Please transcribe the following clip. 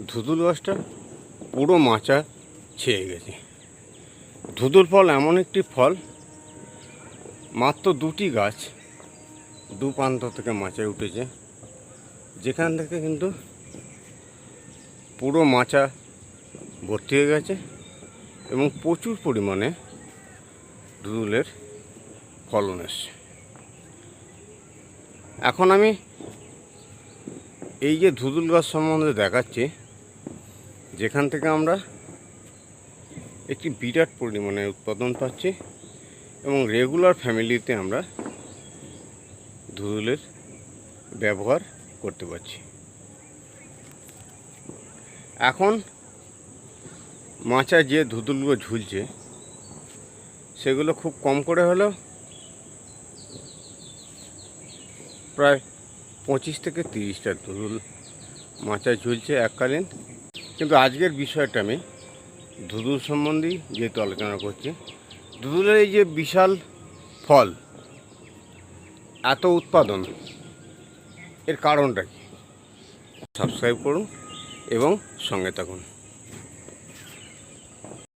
ধুতুল গাছটা পুরো মাচা ছেয়ে গেছে। ধুতুল ফল এমন একটি ফল, মাত্র দুটি গাছ দু প্রান্ত থেকে মাচায় উঠেছে, যেখান থেকে কিন্তু পুরো মাচা ভর্তি হয়ে গেছে এবং প্রচুর পরিমাণে ধুতুলের ফলন এসছে। এখন আমি এই যে ধুতুল গাছ সম্বন্ধে দেখাচ্ছি, যেখান থেকে আমরা একটি বিরাট পরিমাণে উৎপাদন পাচ্ছি এবং রেগুলার ফ্যামিলিতে আমরা ধুতুলের ব্যবহার করতে পারছি। এখন মাচায় যে ধুতুলগুলো ঝুলছে সেগুলো খুব কম করে হলেও প্রায় 25 থেকে 30টা ধুতুল মাচায় ঝুলছে এককালীন। কিন্তু আজকের বিষয়টা আমি ধুতুল সম্বন্ধেই যেহেতু আলোচনা করছি, ধুতুলের এই যে বিশাল ফল, এত উৎপাদন, এর কারণটা কি? সাবস্ক্রাইব করুন এবং সঙ্গে থাকুন।